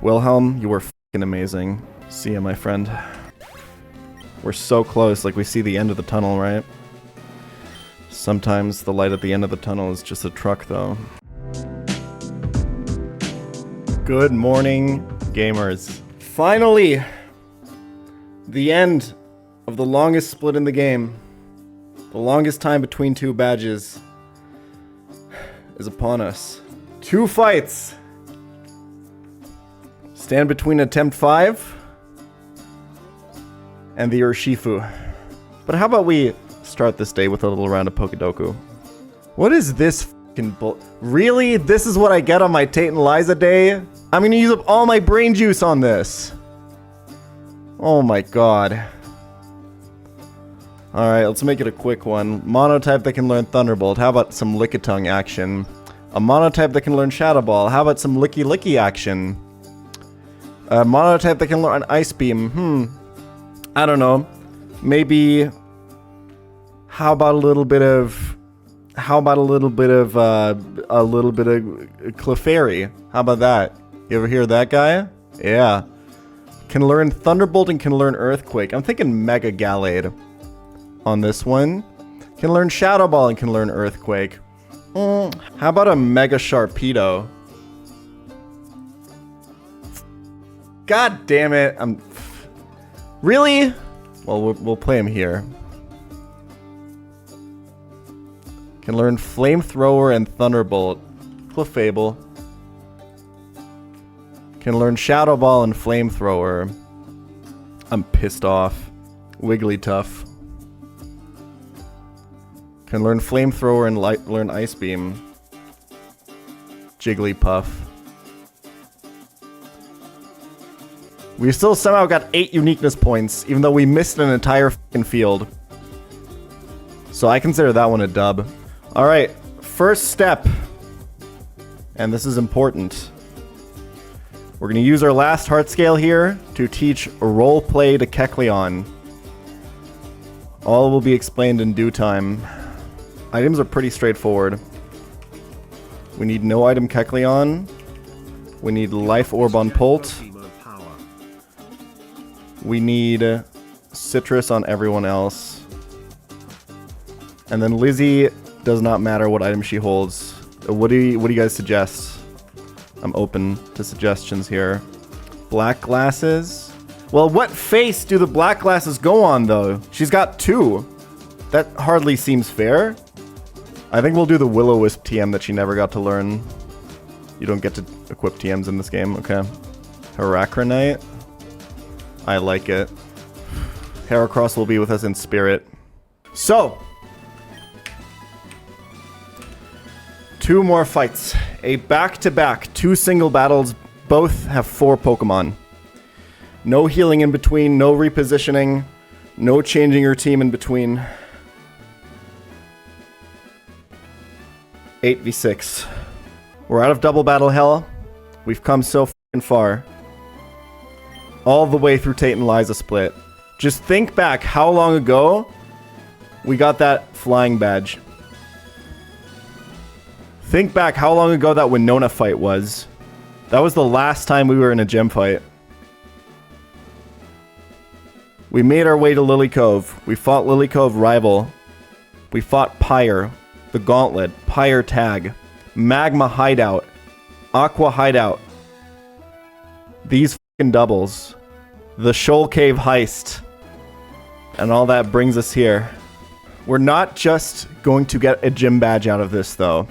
Wilhelm, you were fucking amazing. See ya, my friend. We're so close, like we see the end of the tunnel, right? Sometimes the light at the end of the tunnel is just a truck, though. Good morning, gamers. Finally! The end of the longest split in the game. The longest time between two badges is upon us. 2 fights! Stand between attempt 5 and the Urshifu. But how about we start this day with a little round of Pokedoku? What is this fucking bull? Really? This is what I get on my Tate and Liza day? I'm gonna use up all my brain juice on this. Oh my god. Alright, let's make it a quick one. Monotype that can learn Thunderbolt. How about some Lickitung action? A Monotype that can learn Shadow Ball. How about some Licky Licky action? A Monotype that can learn Ice Beam. I don't know. Maybe... How about a little bit of Clefairy? How about that? You ever hear that guy? Yeah. Can learn Thunderbolt and can learn Earthquake. I'm thinking Mega Gallade on this one. Can learn Shadow Ball and can learn Earthquake. How about a Mega Sharpedo? God damn it. Really? Well, we'll play him here. Can learn Flamethrower and Thunderbolt. Clefable. Can learn Shadow Ball and Flamethrower. I'm pissed off. Wigglytuff. Can learn Flamethrower and learn Ice Beam. Jigglypuff. We still somehow got 8 uniqueness points, even though we missed an entire fucking field. So I consider that one a dub. Alright, first step. And this is important. We're going to use our last heart scale here to teach roleplay to Kecleon. All will be explained in due time. Items are pretty straightforward. We need no item Kecleon. We need Life Orb on Polt. We need Citrus on everyone else. And then Lizzie does not matter what item she holds. What do you guys suggest? I'm open to suggestions here. Black glasses? Well, what face do the black glasses go on, though? She's got 2. That hardly seems fair. I think we'll do the Will-O-Wisp TM that she never got to learn. You don't get to equip TMs in this game, okay. Heracronite? I like it. Heracross will be with us in spirit. So, 2 more fights. A back-to-back, 2 single battles. Both have 4 Pokemon. No healing in between, no repositioning, no changing your team in between. 8v6. We're out of double battle hell. We've come so f***ing far. All the way through Tate and Liza split. Just think back how long ago we got that flying badge. Think back how long ago that Winona fight was. That was the last time we were in a gym fight. We made our way to Lily Cove. We fought Lily Cove Rival. We fought Pyre, the Gauntlet, Pyre Tag, Magma Hideout, Aqua Hideout. These fucking doubles. The Shoal Cave Heist. And all that brings us here. We're not just going to get a gym badge out of this, though.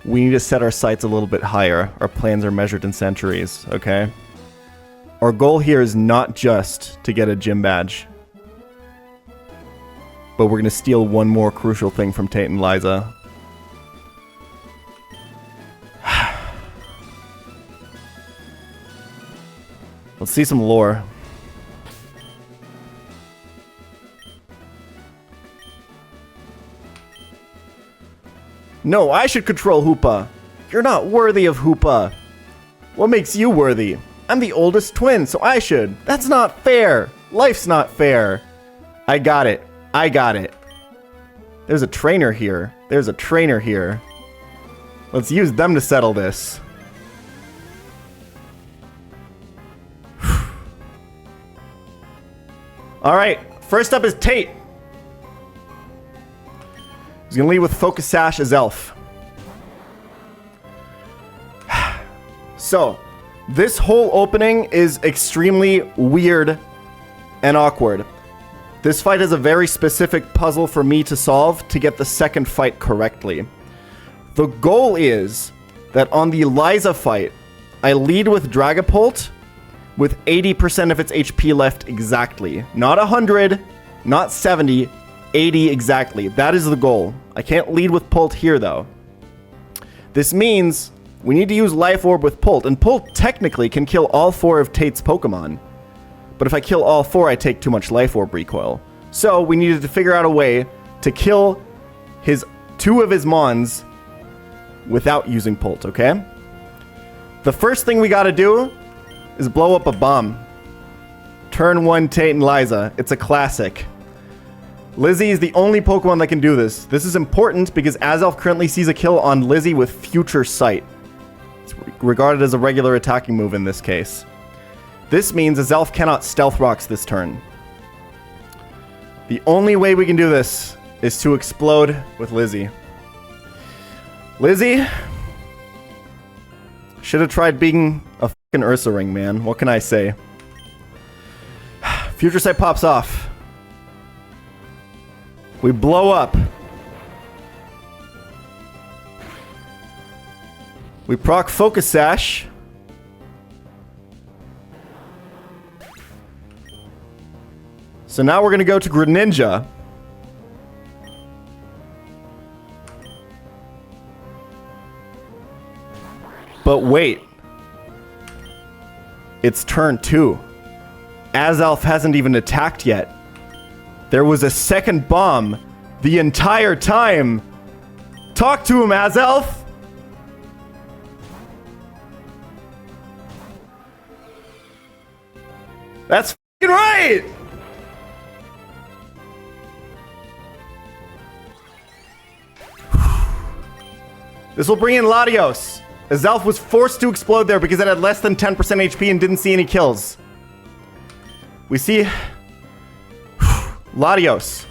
We need to set our sights a little bit higher. Our plans are measured in centuries, okay? Our goal here is not just to get a gym badge. But we're going to steal one more crucial thing from Tate and Liza. Let's see some lore. No, I should control Hoopa. You're not worthy of Hoopa. What makes you worthy? I'm the oldest twin, so I should. That's not fair. Life's not fair. I got it. I got it. There's a trainer here. There's a trainer here. Let's use them to settle this. All right, first up is Tate. He's gonna lead with Focus Sash as Elf. So, this whole opening is extremely weird and awkward. This fight is a very specific puzzle for me to solve to get the second fight correctly. The goal is that on the Liza fight, I lead with Dragapult with 80% of its HP left exactly. Not 100, not 70, 80 exactly. That is the goal. I can't lead with Pult here though. This means we need to use Life Orb with Pult, and Pult technically can kill all 4 of Tate's Pokemon. But if I kill all 4, I take too much Life Orb recoil. So we needed to figure out a way to kill 2 of his Mons without using Pult, okay? The first thing we gotta do is blow up a bomb. Turn 1 Tate and Liza. It's a classic. Lizzie is the only Pokemon that can do this. This is important because Azelf currently sees a kill on Lizzie with Future Sight. It's regarded as a regular attacking move in this case. This means Azelf cannot Stealth Rocks this turn. The only way we can do this is to explode with Lizzie. Lizzie should have tried being a fucking Ursa Ring, man. What can I say? Future Sight pops off. We blow up. We proc Focus Sash. So now we're going to go to Greninja. But wait. It's turn 2. Azelf hasn't even attacked yet. There was a second bomb the entire time. Talk to him, Azelf! That's f***ing right! This will bring in Latios. Azelf was forced to explode there because it had less than 10% HP and didn't see any kills. We see Latios.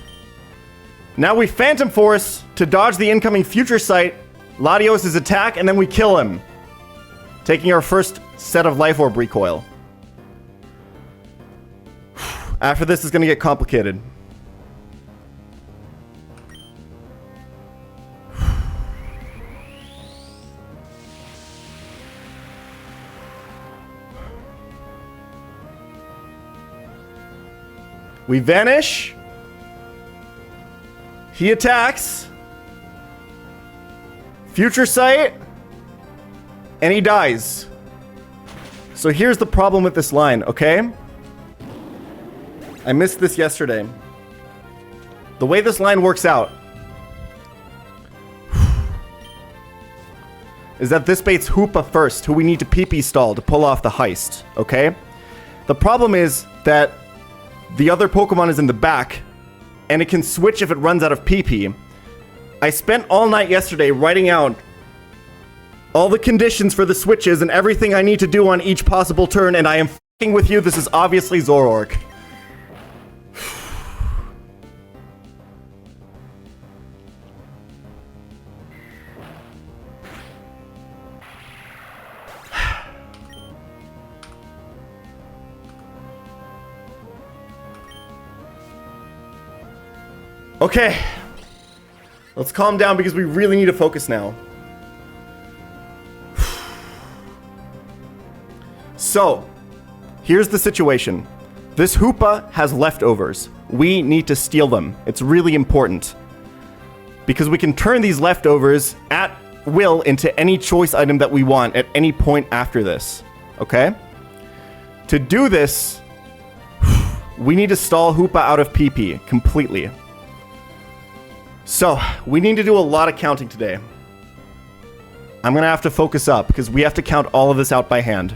Now we Phantom Force to dodge the incoming Future Sight, Latios' attack, and then we kill him, taking our first set of Life Orb recoil. After this is going to get complicated. We vanish. He attacks. Future Sight. And he dies. So here's the problem with this line, okay? I missed this yesterday. The way this line works out is that this baits Hoopa first, who we need to PP stall to pull off the heist, okay? The problem is that the other Pokemon is in the back, and it can switch if it runs out of PP. I spent all night yesterday writing out all the conditions for the switches and everything I need to do on each possible turn, and I am f***ing with you, this is obviously Zoroark. Okay, let's calm down because we really need to focus now. So, here's the situation. This Hoopa has leftovers. We need to steal them. It's really important. Because we can turn these leftovers at will into any choice item that we want at any point after this. Okay? To do this, we need to stall Hoopa out of PP completely. So, we need to do a lot of counting today. I'm going to have to focus up because we have to count all of this out by hand.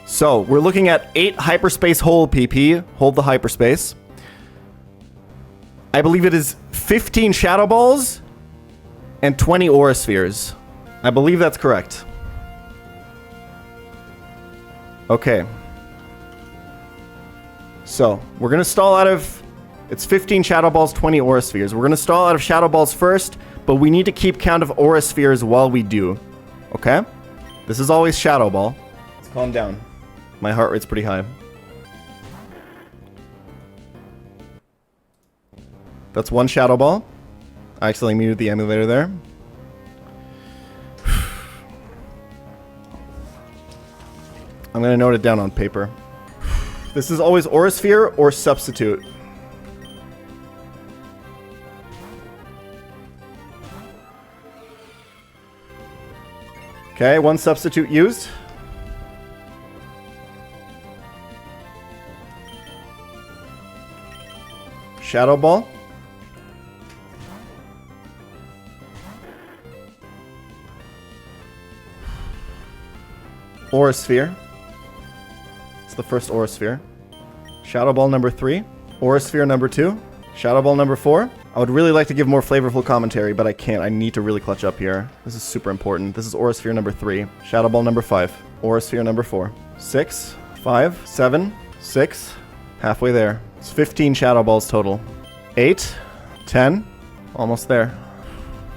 So, we're looking at 8 hyperspace hold PP. Hold the hyperspace. I believe it is 15 Shadow Balls and 20 Aura Spheres. I believe that's correct. Okay. So, we're gonna stall out of... It's 15 Shadow Balls, 20 Aura Spheres. We're gonna stall out of Shadow Balls first, but we need to keep count of Aura Spheres while we do. Okay? This is always Shadow Ball. Let's calm down. My heart rate's pretty high. That's one Shadow Ball. I accidentally muted the emulator there. I'm gonna note it down on paper. This is always Aura Sphere or Substitute. Okay, one Substitute used. Shadow Ball. Aura Sphere. It's the first Aura Sphere. Shadow Ball number 3. Aura Sphere number 2. Shadow Ball number 4. I would really like to give more flavorful commentary, but I can't. I need to really clutch up here. This is super important. This is Aura Sphere number 3. Shadow Ball number 5. Aura Sphere number 4. 6, 5, 7, 6. Halfway there. It's 15 Shadow Balls total. 8, 10. Almost there.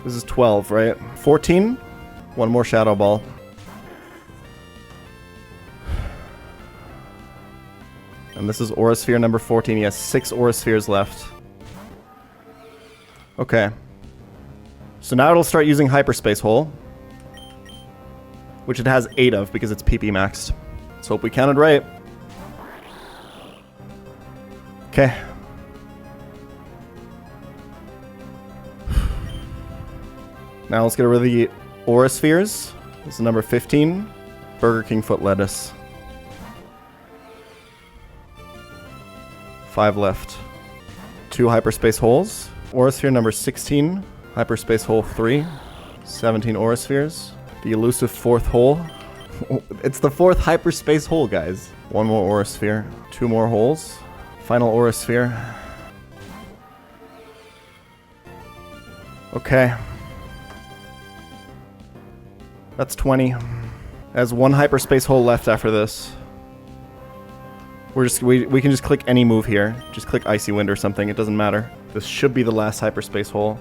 This is 12, right? 14. One more Shadow Ball. And this is Aura Sphere number 14. He has 6 Aura Spheres left. Okay. So now it'll start using Hyperspace Hole. Which it has 8 of because it's PP maxed. Let's hope we counted right. Okay. Now let's get rid of the Aura Spheres. This is number 15. Burger King Foot Lettuce. 5 left. 2 Hyperspace Holes. Aura Sphere number 16. Hyperspace Hole 3. 17 Aura Spheres. The elusive 4th hole. It's the 4th Hyperspace Hole, guys. 1 more Aura Sphere. 2 more holes. Final Aura Sphere. Okay. That's 20. There's 1 Hyperspace Hole left after this. We can just click any move here. Just click Icy Wind or something. It doesn't matter. This should be the last Hyperspace Hole.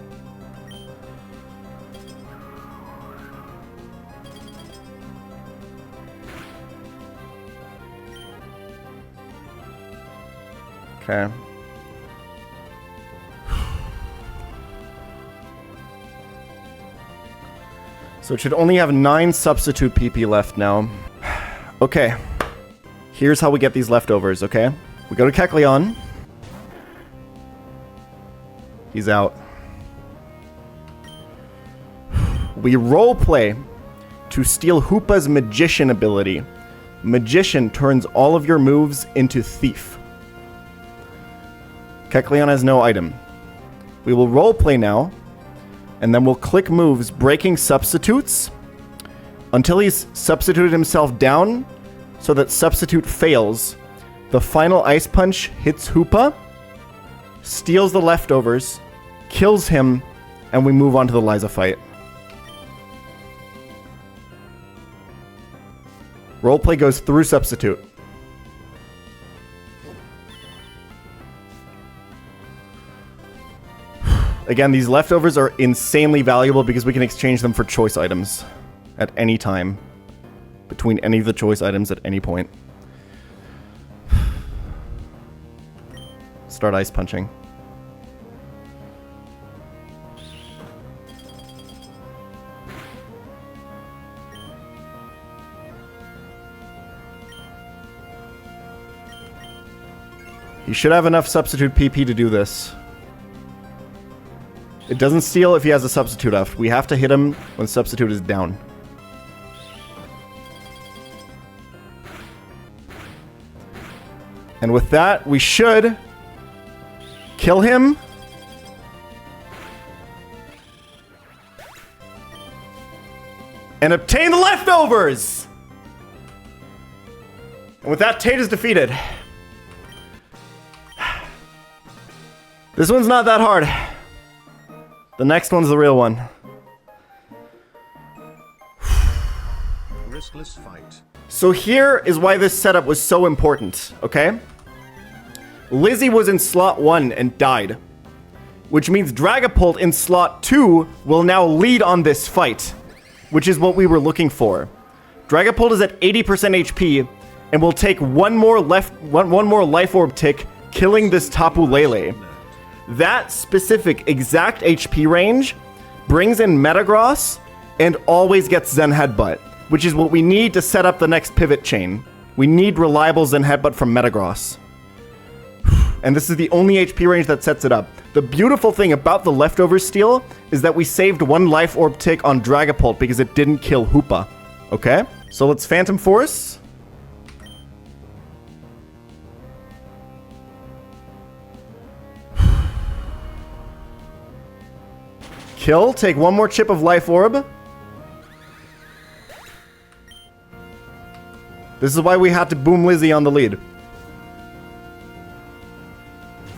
Okay. So it should only have 9 substitute PP left now. Okay. Here's how we get these leftovers, okay? We go to Kecleon. He's out. We roleplay to steal Hoopa's Magician ability. Magician turns all of your moves into Thief. Kecleon has no item. We will roleplay now, and then we'll click moves, breaking substitutes, until he's substituted himself down, so that substitute fails. The final Ice Punch hits Hoopa, steals the leftovers, kills him, and we move on to the Liza fight. Roleplay goes through substitute. Again, these leftovers are insanely valuable because we can exchange them for choice items at any time. Between any of the choice items at any point. Start Ice Punching. He should have enough substitute PP to do this. It doesn't steal if he has a substitute left. We have to hit him when substitute is down. And with that, we should kill him. And obtain the leftovers! And with that, Tate is defeated. This one's not that hard. The next one's the real one. Riskless fight. So here is why this setup was so important, okay? Lizzie was in slot 1 and died. Which means Dragapult in slot 2 will now lead on this fight. Which is what we were looking for. Dragapult is at 80% HP and will take one more life orb tick, killing this Tapu Lele. That specific exact HP range brings in Metagross and always gets Zen Headbutt, which is what we need to set up the next pivot chain. We need reliable Zen Headbutt from Metagross. And this is the only HP range that sets it up. The beautiful thing about the leftover steal is that we saved one life orb tick on Dragapult because it didn't kill Hoopa. Okay? So let's Phantom Force. Kill, take one more chip of life orb. This is why we had to boom Lizzie on the lead.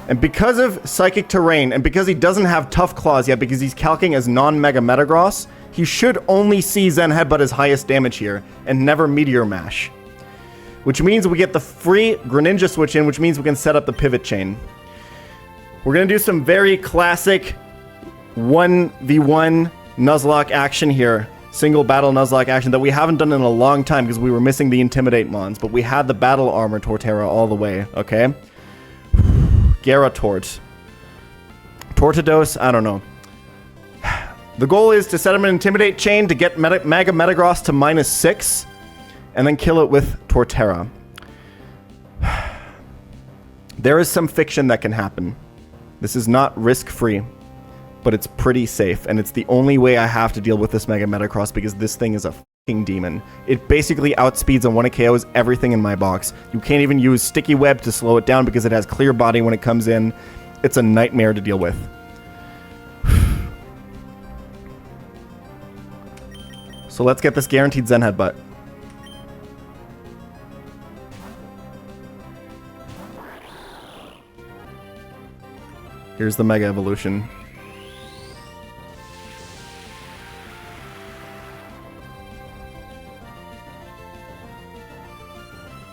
And because of Psychic Terrain, and because he doesn't have Tough Claws yet, because he's calcing as non-Mega Metagross, he should only see Zen Headbutt as highest damage here, and never Meteor Mash. Which means we get the free Greninja switch in, which means we can set up the pivot chain. We're going to do some very classic 1v1 Nuzlocke action here. Single battle Nuzlocke action that we haven't done in a long time because we were missing the Intimidate Mons, but we had the Battle Armor Torterra all the way, okay? Gyarados. Tortidos, I don't know. The goal is to set him an Intimidate chain to get Mega Metagross to -6, and then kill it with Torterra. There is some fiction that can happen. This is not risk-free, but it's pretty safe, and it's the only way I have to deal with this Mega Metagross because this thing is a fucking demon. It basically outspeeds and 1 KOs everything in my box. You can't even use Sticky Web to slow it down because it has Clear Body when it comes in. It's a nightmare to deal with. So let's get this guaranteed Zen Headbutt. Here's the Mega Evolution.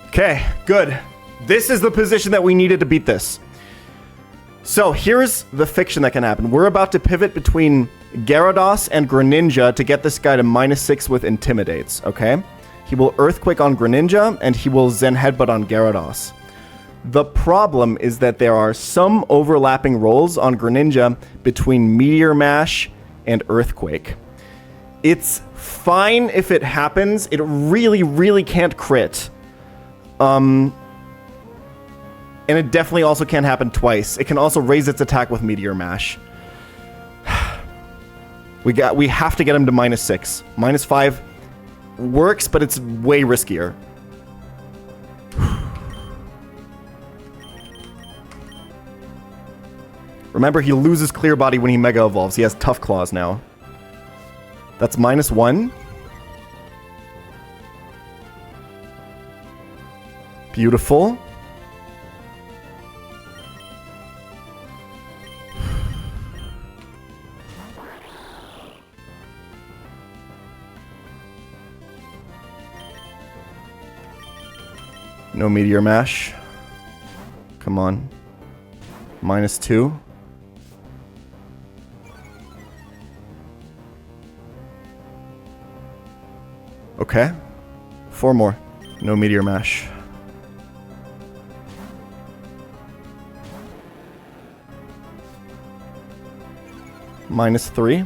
Okay, good. This is the position that we needed to beat this. So here's the fiction that can happen. We're about to pivot between Gyarados and Greninja to get this guy to -6 with Intimidates, okay? He will Earthquake on Greninja, and he will Zen Headbutt on Gyarados. The problem is that there are some overlapping rolls on Greninja between Meteor Mash and Earthquake. It's fine if it happens. It really, really can't crit. And it definitely also can't happen twice. It can also raise its attack with Meteor Mash. We have to get him to -6. -5 works, but it's way riskier. Remember, he loses Clear Body when he Mega Evolves. He has Tough Claws now. That's -1. Beautiful. No Meteor Mash. Come on. -2. Okay. 4 more. No Meteor Mash. -3.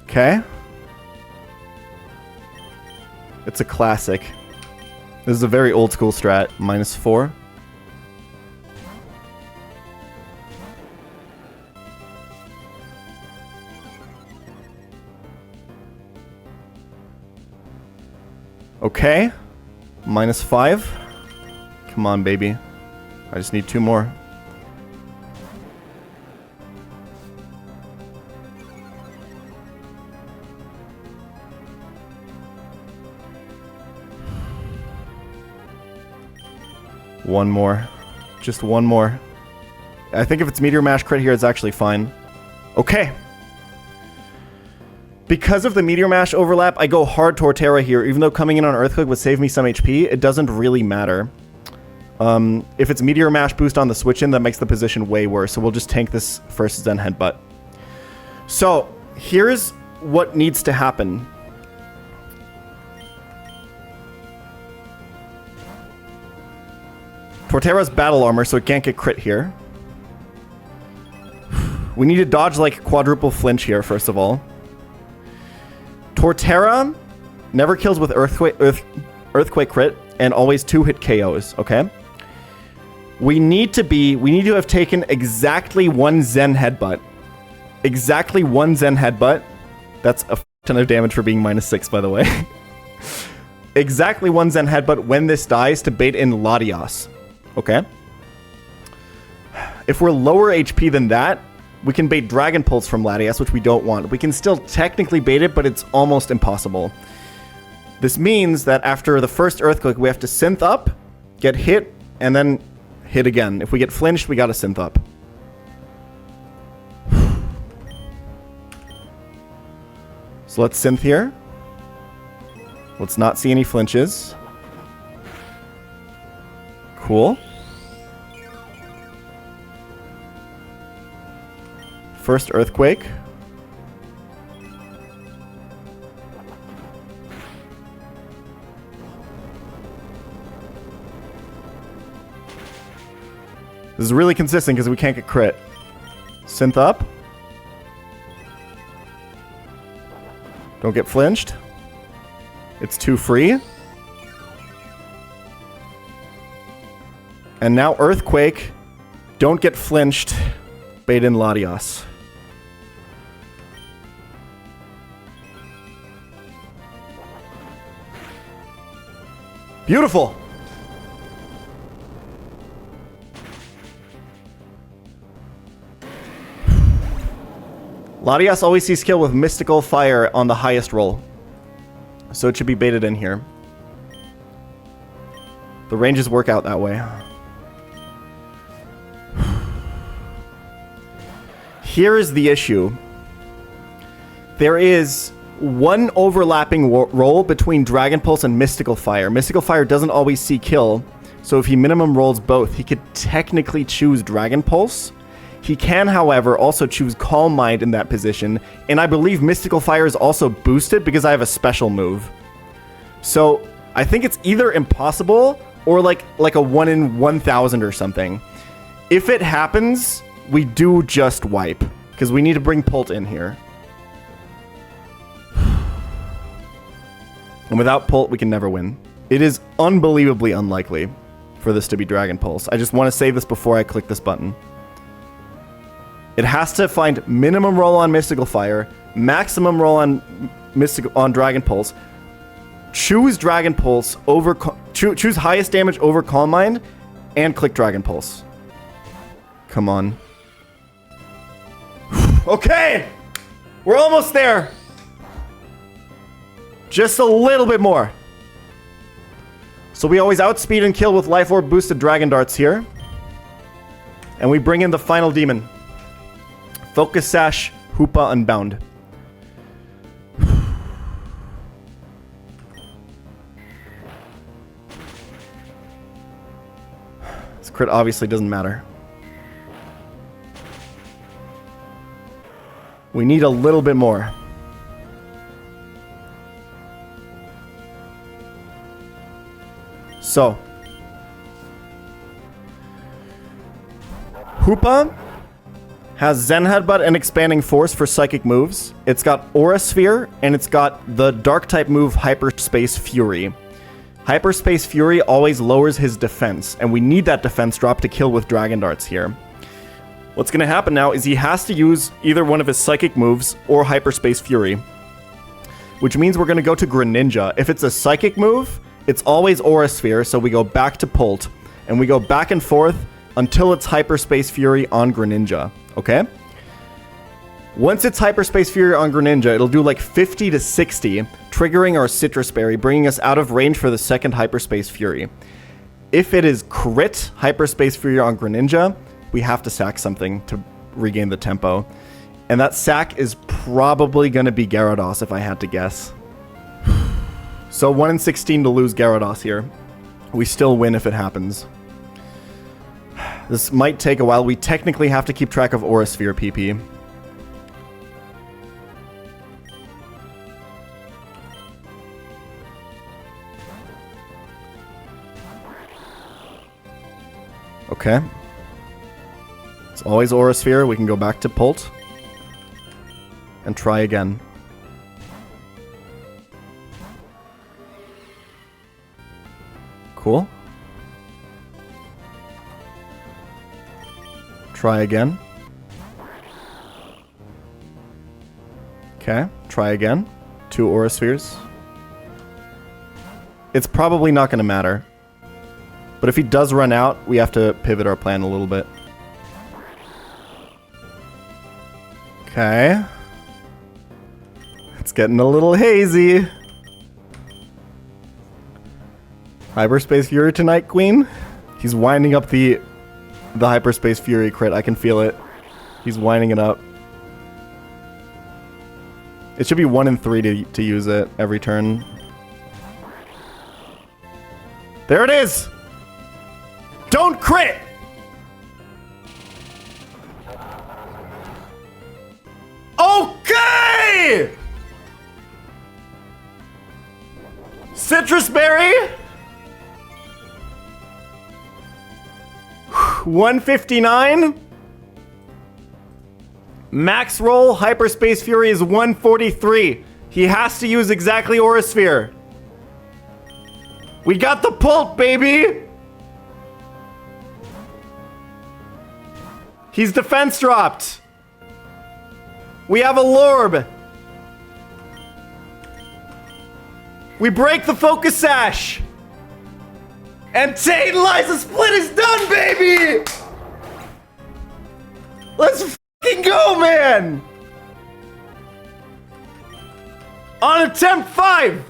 Okay. It's a classic. This is a very old school strat. -4. Okay. -5. Come on, baby. I just need 2 more. One more. Just one more. I think if it's Meteor Mash crit here, it's actually fine. Okay. Because of the Meteor Mash overlap, I go hard Torterra here. Even though coming in on Earthquake would save me some HP, it doesn't really matter. If it's Meteor Mash boost on the switch in, that makes the position way worse. So we'll just tank this first Zen Headbutt. So here's what needs to happen. Torterra's battle armor, so it can't get crit here. We need to dodge like quadruple flinch here, first of all. Torterra never kills with Earthquake crit and always 2-hit KOs, okay? We need to have taken exactly 1 Zen Headbutt. Exactly 1 Zen Headbutt. That's a ton of damage for being -6, by the way. Exactly 1 Zen Headbutt when this dies to bait in Latias. Okay? If we're lower HP than that, we can bait Dragon Pulse from Latias, which we don't want. We can still technically bait it, but it's almost impossible. This means that after the first Earthquake, we have to synth up, get hit, and then hit again. If we get flinched, we gotta synth up. So let's synth here. Let's not see any flinches. Cool. First Earthquake. This is really consistent because we can't get crit. Synth up. Don't get flinched. It's too free. And now Earthquake. Don't get flinched. Bait in Latias. Beautiful. Latias always sees skill with Mystical Fire on the highest roll. So it should be baited in here. The ranges work out that way. Here is the issue. There is one overlapping roll between Dragon Pulse and Mystical Fire. Mystical Fire doesn't always see kill, so if he minimum rolls both, he could technically choose Dragon Pulse. He can, however, also choose Calm Mind in that position, and I believe Mystical Fire is also boosted because I have a special move. So I think it's either impossible or like a 1 in 1,000 or something. If it happens, we do just wipe, because we need to bring Pult in here. And without Pult, we can never win. It is unbelievably unlikely for this to be Dragon Pulse. I just want to say this before I click this button. It has to find minimum roll on Mystical Fire, maximum roll on Dragon Pulse, choose Dragon Pulse over choose highest damage over Calm Mind, and click Dragon Pulse. Come on. Okay! We're almost there! Just a little bit more. So we always outspeed and kill with Life Orb boosted Dragon Darts here. And we bring in the final demon. Focus Sash, Hoopa Unbound. This crit obviously doesn't matter. We need a little bit more. So. Hoopa has Zen Headbutt and Expanding Force for psychic moves. It's got Aura Sphere, and it's got the Dark-type move Hyperspace Fury. Hyperspace Fury always lowers his defense, and we need that defense drop to kill with Dragon Darts here. What's going to happen now is he has to use either one of his psychic moves or Hyperspace Fury, which means we're going to go to Greninja. If it's a psychic move, it's always Aura Sphere, so we go back to Pult, and we go back and forth until it's Hyperspace Fury on Greninja. Okay? Once it's Hyperspace Fury on Greninja, it'll do like 50 to 60, triggering our Citrus Berry, bringing us out of range for the second Hyperspace Fury. If it is crit Hyperspace Fury on Greninja, we have to sack something to regain the tempo. And that sack is probably going to be Gyarados, if I had to guess. So 1 in 16 to lose Gyarados here. We still win if it happens. This might take a while. We technically have to keep track of Aura Sphere PP. Okay. It's always Aura Sphere. We can go back to Pult. And try again. Cool. Try again. Okay, try again. 2 Aura Spheres. It's probably not going to matter. But if he does run out, we have to pivot our plan a little bit. Okay. It's getting a little hazy. Hyperspace Fury tonight, Queen? He's winding up the Hyperspace Fury crit. I can feel it. He's winding it up. It should be 1 in 3 to use it every turn. There it is! Don't crit! Okay! Citrus Berry? 159. Max roll, Hyperspace Fury is 143. He has to use exactly Aura Sphere. We got the pulp, baby! He's defense dropped. We have a Lorb. We break the Focus Sash. And Tate and Liza split is done, baby! Let's fucking go, man! On attempt 5!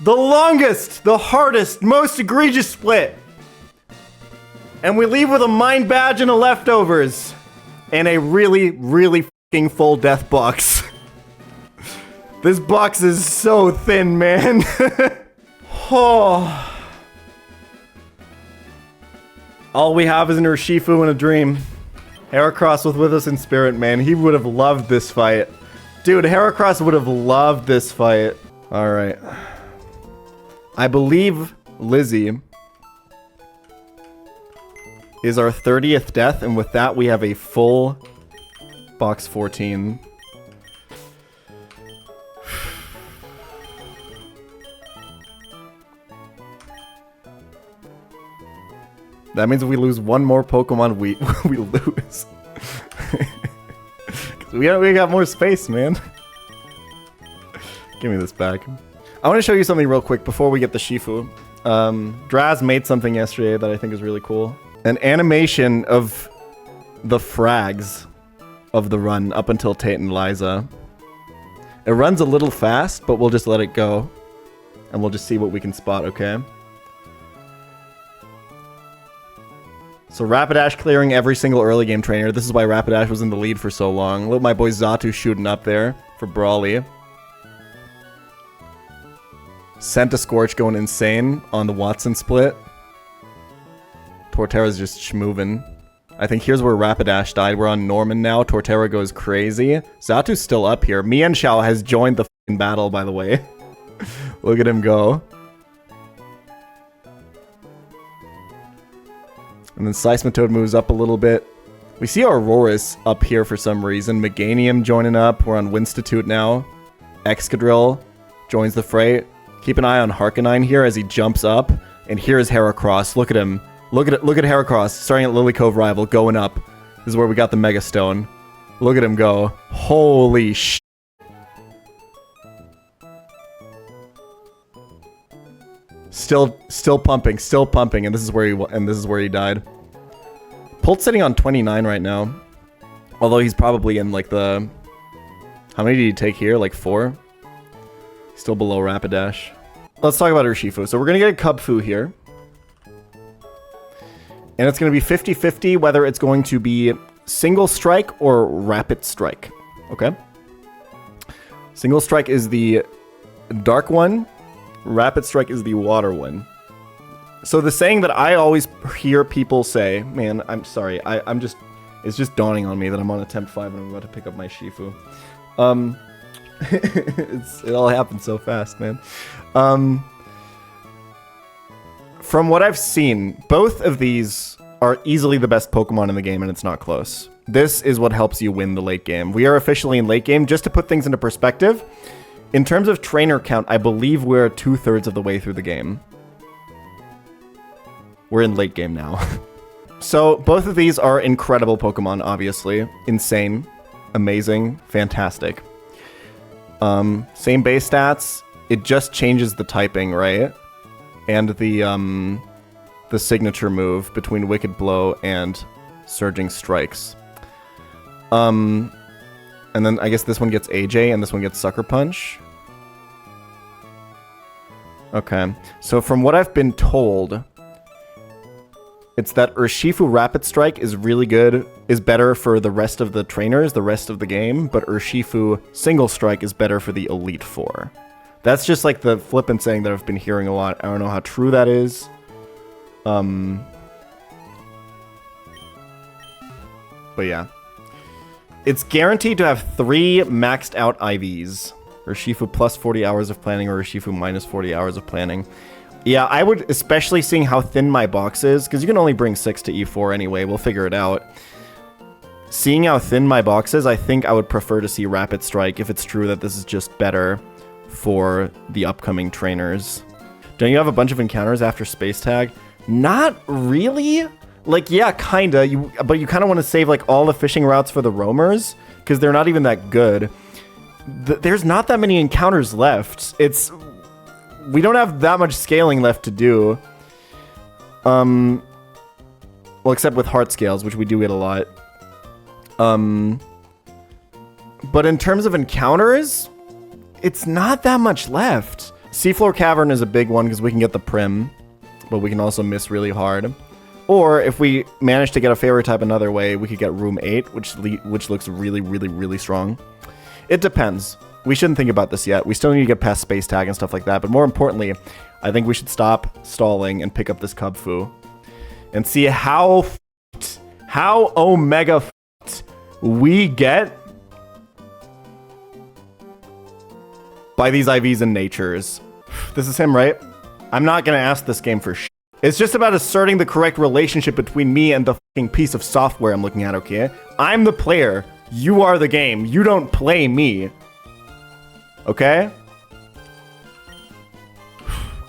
The longest, the hardest, most egregious split. And we leave with a Mind Badge and a Leftovers. And a really, really fucking full death box. This box is so thin, man. Oh. All we have is an Urshifu and a dream. Heracross was with us in spirit, man. He would have loved this fight. Dude, Heracross would have loved this fight. Alright. I believe Lizzie is our 30th death, and with that we have a full box 14. That means if we lose one more Pokemon, we lose. we got more space, man. Give me this back. I want to show you something real quick before we get the Shifu. Draz made something yesterday that I think is really cool. An animation of the frags of the run up until Tate and Liza. It runs a little fast, but we'll just let it go. And we'll just see what we can spot, okay? So Rapidash clearing every single early game trainer. This is why Rapidash was in the lead for so long. Look at my boy Xatu shooting up there for Brawly. Scorch going insane on the Watson split. Torterra's just schmovin'. I think here's where Rapidash died. We're on Norman now. Torterra goes crazy. Xatu's still up here. Mienshao has joined the f***ing battle, by the way. Look at him go. And then Seismitoad moves up a little bit. We see Auroras up here for some reason. Meganium joining up. We're on Winstitute now. Excadrill joins the fray. Keep an eye on Harkonine here as he jumps up. And here's Heracross. Look at him. Look at Heracross starting at Lily Cove Rival, going up. This is where we got the Mega Stone. Look at him go. Holy sh! Still pumping, and this is where he died. Pult's sitting on 29 right now. Although he's probably in like the... How many did he take here? Like 4? Still below Rapidash. Let's talk about Urshifu. So we're gonna get a Cubfu here. And it's gonna be 50-50 whether it's going to be Single Strike or Rapid Strike. Okay? Single Strike is the dark one. Rapid Strike is the water one. So the saying that I always hear people say, man, I'm sorry, it's just dawning on me that I'm on attempt 5 and I'm about to pick up my Shifu. It all happened so fast, man. From what I've seen, both of these are easily the best Pokemon in the game, and it's not close. This is what helps you win the late game. We are officially in late game. Just to put things into perspective, in terms of trainer count, I believe we're 2/3 of the way through the game. We're in late game now. So both of these are incredible Pokemon, obviously. Insane, amazing, fantastic. Same base stats. It just changes the typing, right? And the signature move between Wicked Blow and Surging Strikes. And then I guess this one gets AJ and this one gets Sucker Punch. Okay. So from what I've been told, it's that Urshifu Rapid Strike is really good, is better for the rest of the trainers, the rest of the game, but Urshifu Single Strike is better for the Elite Four. That's just like the flippant saying that I've been hearing a lot. I don't know how true that is. But yeah. It's guaranteed to have 3 maxed out IVs. Urshifu plus 40 hours of planning or Urshifu minus 40 hours of planning. Yeah, I would, especially seeing how thin my box is, because you can only bring 6 to E4 anyway, we'll figure it out. Seeing how thin my box is, I think I would prefer to see Rapid Strike if it's true that this is just better for the upcoming trainers. Don't you have a bunch of encounters after Space Tag? Not really. Like, yeah, kinda. But you kind of want to save like all the fishing routes for the roamers, because they're not even that good. There's not that many encounters left. We don't have that much scaling left to do. Well, except with heart scales, which we do get a lot. But in terms of encounters, it's not that much left. Seafloor Cavern is a big one because we can get the Prim, but we can also miss really hard. Or if we manage to get a favorite type another way, we could get Room 8, which looks really, really, really strong. It depends. We shouldn't think about this yet. We still need to get past Space Tag and stuff like that. But more importantly, I think we should stop stalling and pick up this Cubfu and see how omega we get by these IVs and natures. This is him, right? I'm not gonna ask this game for shit. It's just about asserting the correct relationship between me and the fucking piece of software I'm looking at, okay? I'm the player. You are the game. You don't play me. Okay?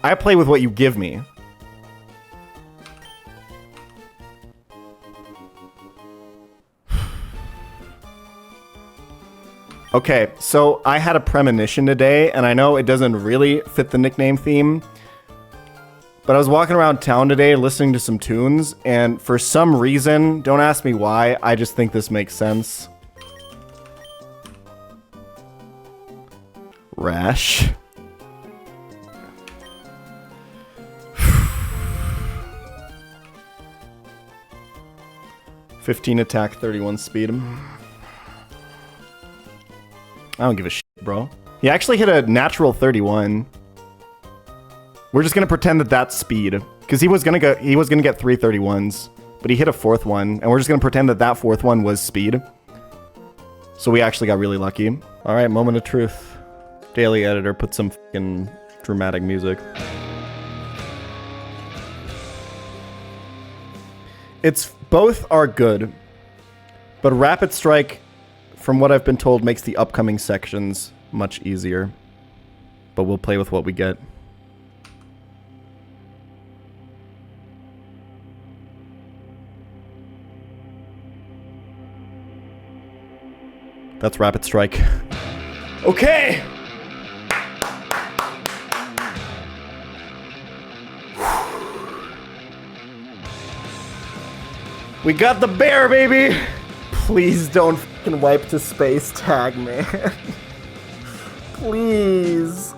I play with what you give me. Okay, so I had a premonition today, and I know it doesn't really fit the nickname theme, but I was walking around town today listening to some tunes, and for some reason, don't ask me why, I just think this makes sense. Rash. (15 attack, 31 speed. I don't give a shit, bro. He actually hit a natural 31. We're just gonna pretend that that's speed, because he was gonna get 3 31s, but he hit a 4th one, and we're just gonna pretend that that 4th one was speed. So we actually got really lucky. All right, moment of truth. Daily editor, put some fucking dramatic music. Both are good, but Rapid Strike, from what I've been told, makes the upcoming sections much easier. But we'll play with what we get. That's Rapid Strike. Okay! We got the bear, baby! Please don't fucking wipe to Space Tag, man. Please.